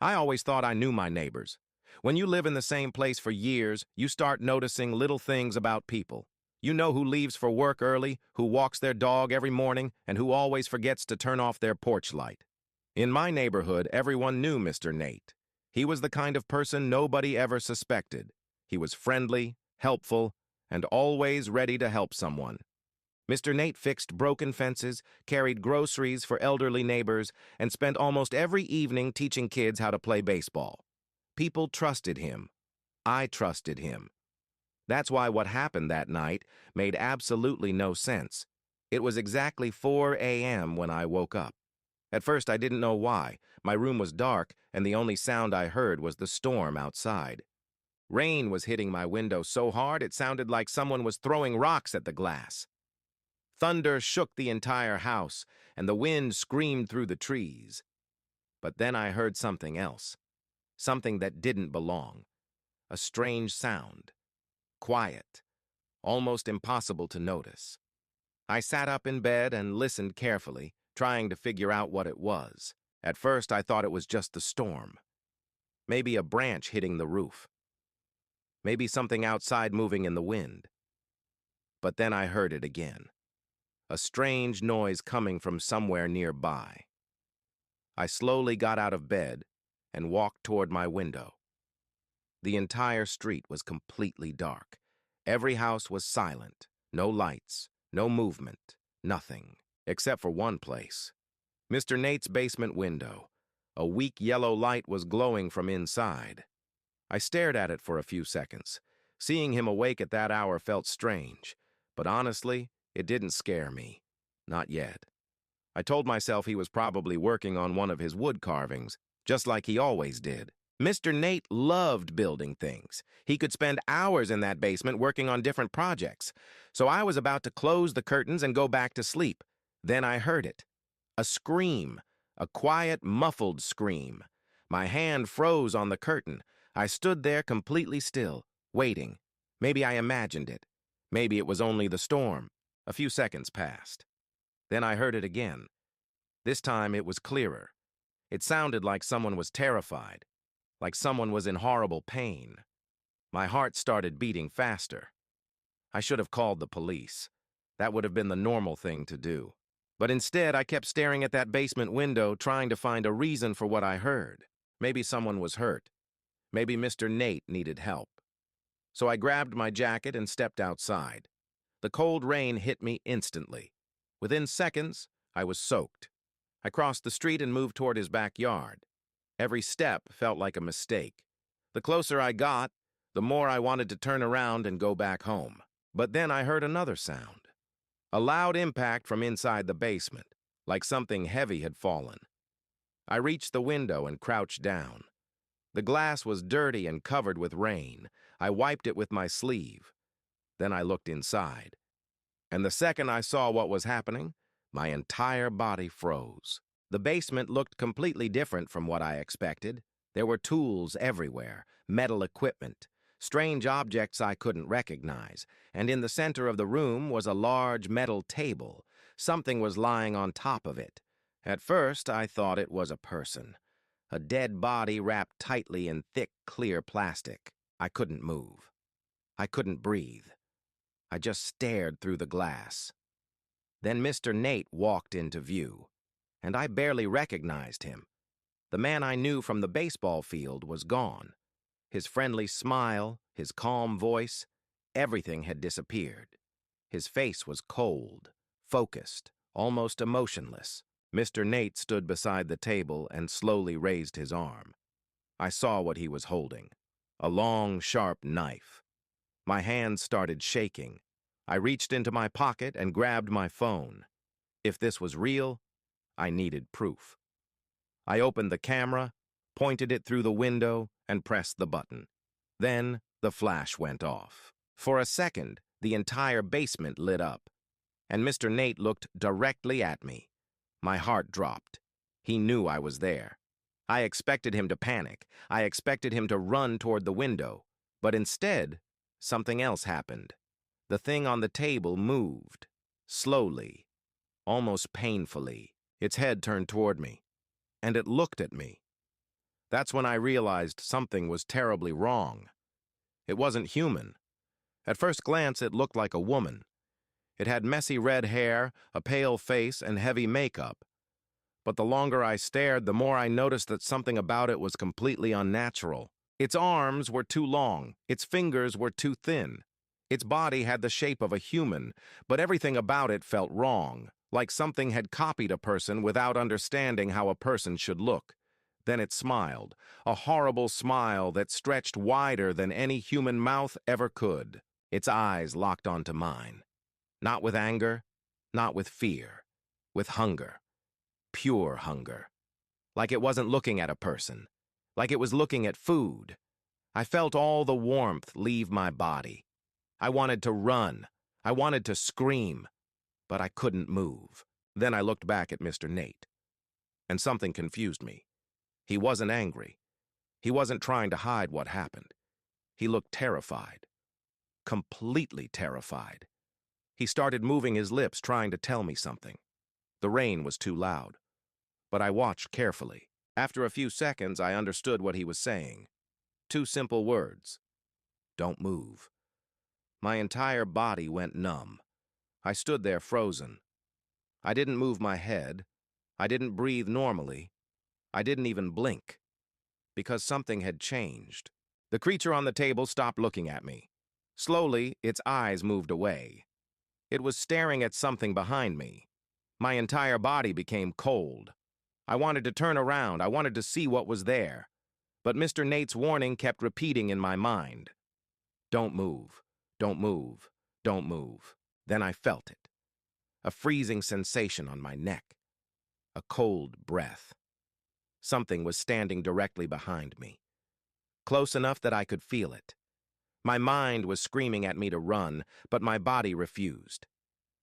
I always thought I knew my neighbors. When you live in the same place for years, you start noticing little things about people. You know who leaves for work early, who walks their dog every morning, and who always forgets to turn off their porch light. In my neighborhood, everyone knew Mr. Nate. He was the kind of person nobody ever suspected. He was friendly, helpful, and always ready to help someone. Mr. Nate fixed broken fences, carried groceries for elderly neighbors, and spent almost every evening teaching kids how to play baseball. People trusted him. I trusted him. That's why what happened that night made absolutely no sense. It was exactly 4 a.m. when I woke up. At first, I didn't know why. My room was dark, and the only sound I heard was the storm outside. Rain was hitting my window so hard it sounded like someone was throwing rocks at the glass. Thunder shook the entire house, and the wind screamed through the trees. But then I heard something else. Something that didn't belong. A strange sound. Quiet. Almost impossible to notice. I sat up in bed and listened carefully, trying to figure out what it was. At first, I thought it was just the storm. Maybe a branch hitting the roof. Maybe something outside moving in the wind. But then I heard it again. A strange noise coming from somewhere nearby. I slowly got out of bed and walked toward my window. The entire street was completely dark. Every house was silent. No lights, no movement, nothing, except for one place. Mr. Nate's basement window. A weak yellow light was glowing from inside. I stared at it for a few seconds. Seeing him awake at that hour felt strange, but honestly, it didn't scare me. Not yet. I told myself he was probably working on one of his wood carvings, just like he always did. Mr. Nate loved building things. He could spend hours in that basement working on different projects. So I was about to close the curtains and go back to sleep. Then I heard it. A scream. A quiet, muffled scream. My hand froze on the curtain. I stood there completely still, waiting. Maybe I imagined it. Maybe it was only the storm. A few seconds passed. Then I heard it again. This time it was clearer. It sounded like someone was terrified, like someone was in horrible pain. My heart started beating faster. I should have called the police. That would have been the normal thing to do. But instead, I kept staring at that basement window, trying to find a reason for what I heard. Maybe someone was hurt. Maybe Mr. Nate needed help. So I grabbed my jacket and stepped outside. The cold rain hit me instantly. Within seconds, I was soaked. I crossed the street and moved toward his backyard. Every step felt like a mistake. The closer I got, the more I wanted to turn around and go back home. But then I heard another sound. A loud impact from inside the basement, like something heavy had fallen. I reached the window and crouched down. The glass was dirty and covered with rain. I wiped it with my sleeve. Then I looked inside. And the second I saw what was happening, my entire body froze. The basement looked completely different from what I expected. There were tools everywhere, metal equipment, strange objects I couldn't recognize, and in the center of the room was a large metal table. Something was lying on top of it. At first, I thought it was a person. A dead body wrapped tightly in thick, clear plastic. I couldn't move. I couldn't breathe. I just stared through the glass. Then Mr. Nate walked into view, and I barely recognized him. The man I knew from the baseball field was gone. His friendly smile, his calm voice, everything had disappeared. His face was cold, focused, almost emotionless. Mr. Nate stood beside the table and slowly raised his arm. I saw what he was holding. A long, sharp knife. My hands started shaking. I reached into my pocket and grabbed my phone. If this was real, I needed proof. I opened the camera, pointed it through the window, and pressed the button. Then the flash went off. For a second, the entire basement lit up, and Mr. Nate looked directly at me. My heart dropped. He knew I was there. I expected him to panic. I expected him to run toward the window. But instead, something else happened. The thing on the table moved, slowly, almost painfully. Its head turned toward me, and it looked at me. That's when I realized something was terribly wrong. It wasn't human. At first glance, it looked like a woman. It had messy red hair, a pale face, and heavy makeup. But the longer I stared, the more I noticed that something about it was completely unnatural. Its arms were too long, its fingers were too thin. Its body had the shape of a human, but everything about it felt wrong, like something had copied a person without understanding how a person should look. Then it smiled, a horrible smile that stretched wider than any human mouth ever could. Its eyes locked onto mine. Not with anger, not with fear, with hunger. Pure hunger. Like it wasn't looking at a person. Like it was looking at food. I felt all the warmth leave my body. I wanted to run. I wanted to scream. But I couldn't move. Then I looked back at Mr. Nate. And something confused me. He wasn't angry. He wasn't trying to hide what happened. He looked terrified. Completely terrified. He started moving his lips, trying to tell me something. The rain was too loud. But I watched carefully. After a few seconds, I understood what he was saying. Two simple words. Don't move. My entire body went numb. I stood there frozen. I didn't move my head. I didn't breathe normally. I didn't even blink. Because something had changed. The creature on the table stopped looking at me. Slowly, its eyes moved away. It was staring at something behind me. My entire body became cold. I wanted to turn around. I wanted to see what was there. But Mr. Nate's warning kept repeating in my mind. Don't move. Don't move. Don't move. Then I felt it. A freezing sensation on my neck. A cold breath. Something was standing directly behind me. Close enough that I could feel it. My mind was screaming at me to run, but my body refused.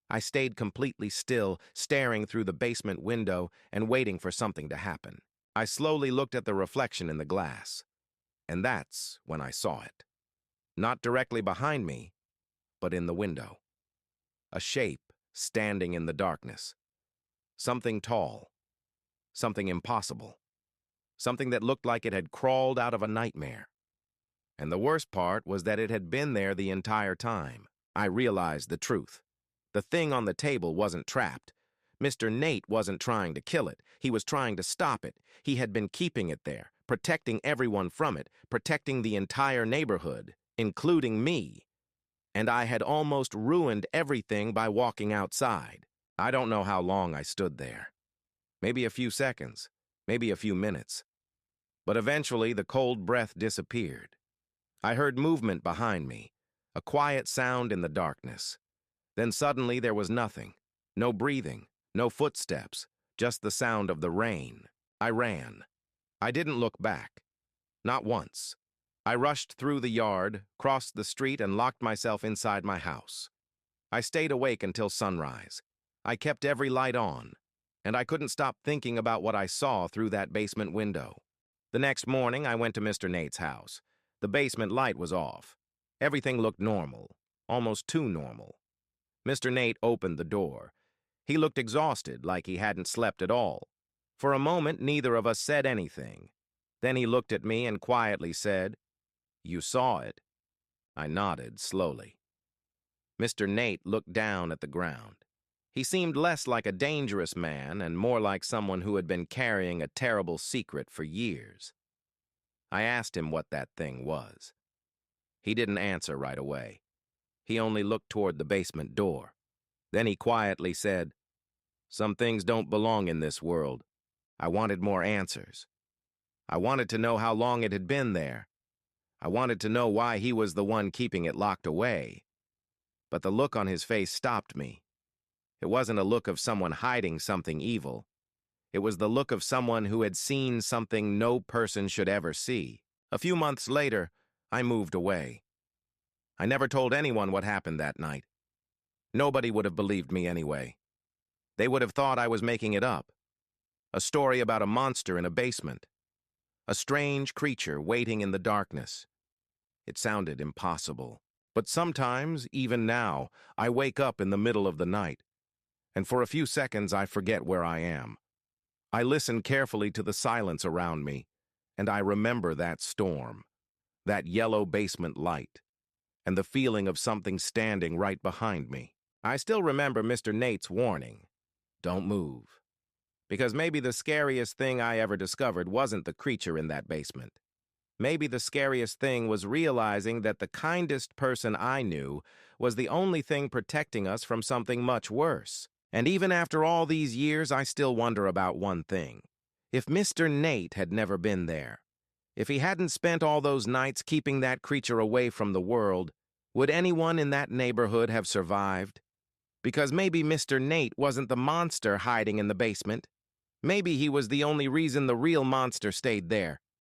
I stayed completely still, staring through the basement window and waiting for something to happen. I slowly looked at the reflection in the glass. And that's when I saw it. Not directly behind me, but in the window. A shape standing in the darkness. Something tall. Something impossible. Something that looked like it had crawled out of a nightmare. And the worst part was that it had been there the entire time. I realized the truth. The thing on the table wasn't trapped. Mr. Nate wasn't trying to kill it. He was trying to stop it. He had been keeping it there, protecting everyone from it, protecting the entire neighborhood, including me. And I had almost ruined everything by walking outside. I don't know how long I stood there. Maybe a few seconds, maybe a few minutes. But eventually the cold breath disappeared. I heard movement behind me, a quiet sound in the darkness. Then suddenly there was nothing. No breathing, no footsteps, just the sound of the rain. I ran. I didn't look back. Not once. I rushed through the yard, crossed the street, and locked myself inside my house. I stayed awake until sunrise. I kept every light on, and I couldn't stop thinking about what I saw through that basement window. The next morning, I went to Mr. Nate's house. The basement light was off. Everything looked normal, almost too normal. Mr. Nate opened the door. He looked exhausted, like he hadn't slept at all. For a moment, neither of us said anything. Then he looked at me and quietly said, "You saw it." I nodded slowly. Mr. Nate looked down at the ground. He seemed less like a dangerous man and more like someone who had been carrying a terrible secret for years. I asked him what that thing was. He didn't answer right away. He only looked toward the basement door. Then he quietly said, "Some things don't belong in this world." I wanted more answers. I wanted to know how long it had been there. I wanted to know why he was the one keeping it locked away. But the look on his face stopped me. It wasn't a look of someone hiding something evil. It was the look of someone who had seen something no person should ever see. A few months later, I moved away. I never told anyone what happened that night. Nobody would have believed me anyway. They would have thought I was making it up. A story about a monster in a basement. A strange creature waiting in the darkness. It sounded impossible. But sometimes, even now, I wake up in the middle of the night, and for a few seconds I forget where I am. I listen carefully to the silence around me, And I remember that storm, that yellow basement light, and the feeling of something standing right behind me. I still remember Mr. Nate's warning, don't move. Because maybe the scariest thing I ever discovered wasn't the creature in that basement. Maybe the scariest thing was realizing that the kindest person I knew was the only thing protecting us from something much worse. And even after all these years, I still wonder about one thing. If Mr. Nate had never been there, if he hadn't spent all those nights keeping that creature away from the world, would anyone in that neighborhood have survived? Because maybe Mr. Nate wasn't the monster hiding in the basement. Maybe he was the only reason the real monster stayed there.